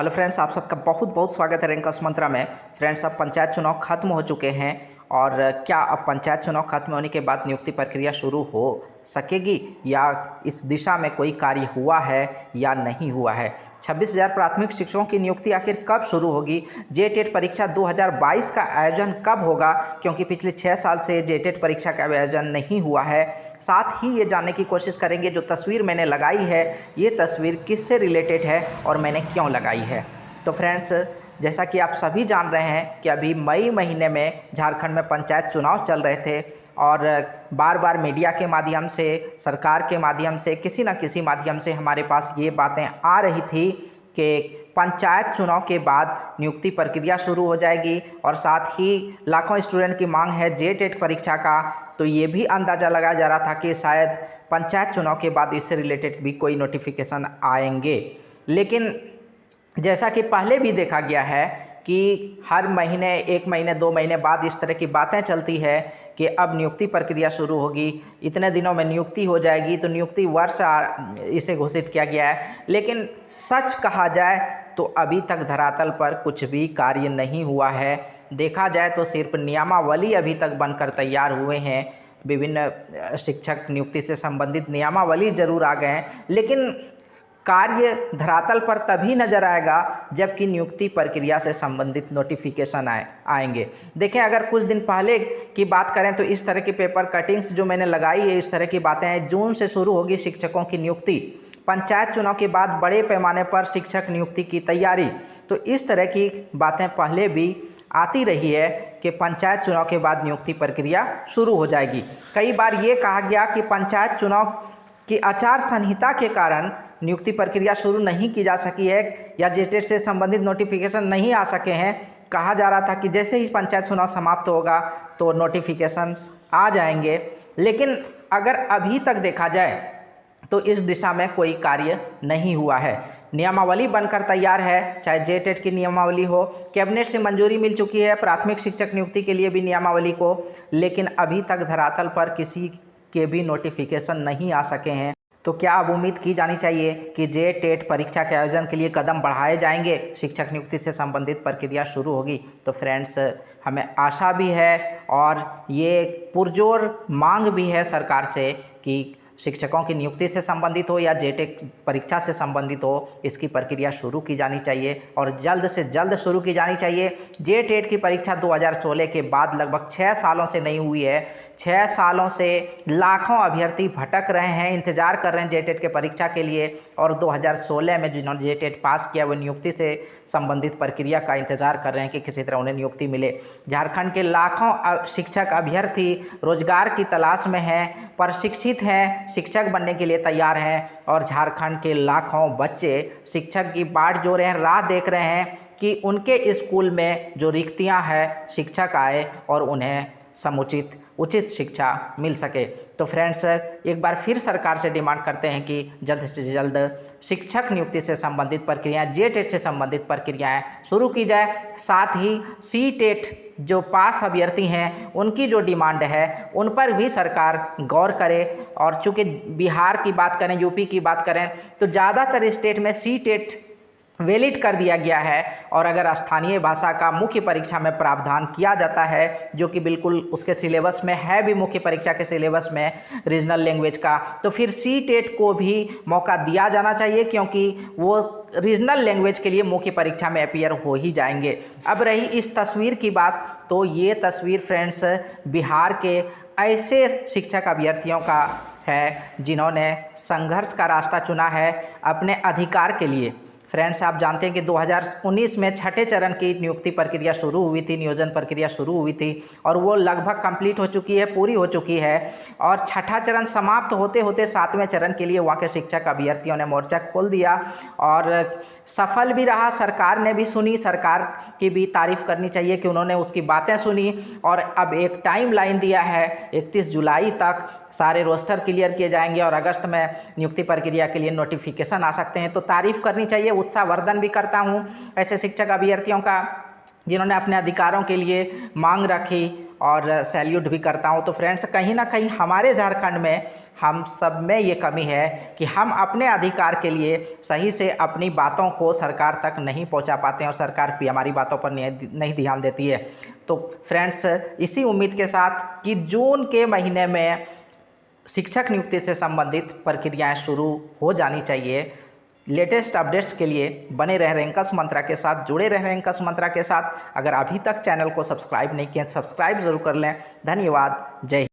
Hello friends, आप सबका बहुत बहुत स्वागत है रैंकर्स मंत्रा में। फ्रेंड्स, अब पंचायत चुनाव खत्म हो चुके हैं और क्या अब पंचायत चुनाव खत्म होने के बाद नियुक्ति प्रक्रिया शुरू हो सकेगी या इस दिशा में कोई कार्य हुआ है या नहीं हुआ है? 26,000 प्राथमिक शिक्षकों की नियुक्ति आखिर कब शुरू होगी? जेटेट परीक्षा 2022 का आयोजन कब होगा, क्योंकि पिछले 6 साल से जेटेट परीक्षा का आयोजन नहीं हुआ है। साथ ही ये जानने की कोशिश करेंगे जो तस्वीर मैंने लगाई है, ये तस्वीर किससे रिलेटेड है और मैंने क्यों लगाई है। तो फ्रेंड्स, जैसा कि आप सभी जान रहे हैं कि अभी मई महीने में झारखंड में पंचायत चुनाव चल रहे थे और बार बार मीडिया के माध्यम से, सरकार के माध्यम से, किसी न किसी माध्यम से हमारे पास ये बातें आ रही थी कि पंचायत चुनाव के बाद नियुक्ति प्रक्रिया शुरू हो जाएगी और साथ ही लाखों स्टूडेंट की मांग है जेटेट परीक्षा का। तो ये भी अंदाज़ा लगाया जा रहा था कि शायद पंचायत चुनाव के बाद इससे रिलेटेड भी कोई नोटिफिकेशन आएंगे। लेकिन जैसा कि पहले भी देखा गया है कि हर महीने, 1 महीने 2 महीने बाद इस तरह की बातें चलती है कि अब नियुक्ति प्रक्रिया शुरू होगी, इतने दिनों में नियुक्ति हो जाएगी, तो नियुक्ति वर्ष इसे घोषित किया गया है। लेकिन सच कहा जाए तो अभी तक धरातल पर कुछ भी कार्य नहीं हुआ है। देखा जाए तो सिर्फ नियमावली अभी तक बनकर तैयार हुए हैं, विभिन्न शिक्षक नियुक्ति से संबंधित नियमावली जरूर आ गए हैं, लेकिन कार्य धरातल पर तभी नजर आएगा जबकि नियुक्ति प्रक्रिया से संबंधित नोटिफिकेशन आएंगे। देखें, अगर कुछ दिन पहले की बात करें तो इस तरह की पेपर कटिंग्स जो मैंने लगाई है, इस तरह की बातें हैं। जून से शुरू होगी शिक्षकों की नियुक्ति, पंचायत चुनाव के बाद बड़े पैमाने पर शिक्षक नियुक्ति की तैयारी। तो इस तरह की बातें पहले भी आती रही है कि पंचायत चुनाव के बाद नियुक्ति प्रक्रिया शुरू हो जाएगी। कई बार ये कहा गया कि पंचायत चुनाव की आचार संहिता के कारण नियुक्ति प्रक्रिया शुरू नहीं की जा सकी है या जेटेट से संबंधित नोटिफिकेशन नहीं आ सके हैं। कहा जा रहा था कि जैसे ही पंचायत चुनाव समाप्त होगा तो नोटिफिकेशंस आ जाएंगे। लेकिन अगर अभी तक देखा जाए तो इस दिशा में कोई कार्य नहीं हुआ है। नियमावली बनकर तैयार है, चाहे जेटेट की नियमावली हो, कैबिनेट से मंजूरी मिल चुकी है प्राथमिक शिक्षक नियुक्ति के लिए भी नियमावली को, लेकिन अभी तक धरातल पर किसी के भी नोटिफिकेशन नहीं आ सके हैं। तो क्या अब उम्मीद की जानी चाहिए कि जेटेट परीक्षा के आयोजन के लिए कदम बढ़ाए जाएंगे, शिक्षक नियुक्ति से संबंधित प्रक्रिया शुरू होगी? तो फ्रेंड्स, हमें आशा भी है और ये पुरजोर मांग भी है सरकार से कि शिक्षकों की नियुक्ति से संबंधित हो या जेटेट परीक्षा से संबंधित हो, इसकी प्रक्रिया शुरू की जानी चाहिए और जल्द से जल्द शुरू की जानी चाहिए। जेटेट की परीक्षा 2016 के बाद लगभग 6 सालों से नहीं हुई है। 6 सालों से लाखों अभ्यर्थी भटक रहे हैं, इंतजार कर रहे हैं जेटेट के परीक्षा के लिए, और 2016 में जिन्होंने जेटेट पास किया वो नियुक्ति से संबंधित प्रक्रिया का इंतजार कर रहे हैं कि किसी तरह उन्हें नियुक्ति मिले। झारखंड के लाखों शिक्षक अभ्यर्थी रोजगार की तलाश में हैं, प्रशिक्षित हैं, शिक्षक बनने के लिए तैयार हैं, और झारखंड के लाखों बच्चे शिक्षक की बाट जो रहे हैं, राह देख रहे हैं कि उनके स्कूल में जो रिक्तियां हैं शिक्षक आए और उन्हें समुचित उचित शिक्षा मिल सके। तो फ्रेंड्स, एक बार फिर सरकार से डिमांड करते हैं कि जल्द से जल्द शिक्षक नियुक्ति से संबंधित प्रक्रियाएं, जेटेट से संबंधित प्रक्रियाएं शुरू की जाए। साथ ही सीटेट जो पास अभ्यर्थी हैं उनकी जो डिमांड है उन पर भी सरकार गौर करे। और चूंकि बिहार की बात करें, यूपी की बात करें, तो ज़्यादातर स्टेट में सीटेट वैलिड कर दिया गया है और अगर स्थानीय भाषा का मुख्य परीक्षा में प्रावधान किया जाता है, जो कि बिल्कुल उसके सिलेबस में है भी, मुख्य परीक्षा के सिलेबस में रीजनल लैंग्वेज का, तो फिर सीटेट को भी मौका दिया जाना चाहिए क्योंकि वो रीजनल लैंग्वेज के लिए मुख्य परीक्षा में अपीयर हो ही जाएंगे। अब रही इस तस्वीर की बात, तो ये तस्वीर फ्रेंड्स बिहार के ऐसे शिक्षक अभ्यर्थियों का है जिन्होंने संघर्ष का रास्ता चुना है अपने अधिकार के लिए। फ्रेंड्स, आप जानते हैं कि 2019 में छठे चरण की नियुक्ति प्रक्रिया शुरू हुई थी, नियोजन प्रक्रिया शुरू हुई थी और वो लगभग कंप्लीट हो चुकी है, पूरी हो चुकी है। और छठा चरण समाप्त होते होते 7वें चरण के लिए वहाँ के शिक्षक अभ्यर्थियों ने मोर्चा खोल दिया और सफल भी रहा। सरकार ने भी सुनी, सरकार की भी तारीफ करनी चाहिए कि उन्होंने उसकी बातें सुनी और अब एक टाइम लाइन दिया है, 31 जुलाई तक सारे रोस्टर क्लियर किए जाएंगे और अगस्त में नियुक्ति प्रक्रिया के लिए नोटिफिकेशन आ सकते हैं। तो तारीफ करनी चाहिए, उत्साहवर्धन भी करता हूं ऐसे शिक्षक अभ्यर्थियों का जिन्होंने अपने अधिकारों के लिए मांग रखी और सैल्यूट भी करता हूं। तो फ्रेंड्स, कहीं ना कहीं हमारे झारखंड में हम सब में ये कमी है कि हम अपने अधिकार के लिए सही से अपनी बातों को सरकार तक नहीं पहुंचा पाते हैं और सरकार भी हमारी बातों पर नहीं ध्यान देती है। तो फ्रेंड्स, इसी उम्मीद के साथ कि जून के महीने में शिक्षक नियुक्ति से संबंधित प्रक्रियाएं शुरू हो जानी चाहिए। लेटेस्ट अपडेट्स के लिए बने रह रैंकर्स मंत्रा के साथ, जुड़े रह रैंकर्स मंत्रा के साथ। अगर अभी तक चैनल को सब्सक्राइब नहीं किया, सब्सक्राइब जरूर कर लें। धन्यवाद। जय हिंद।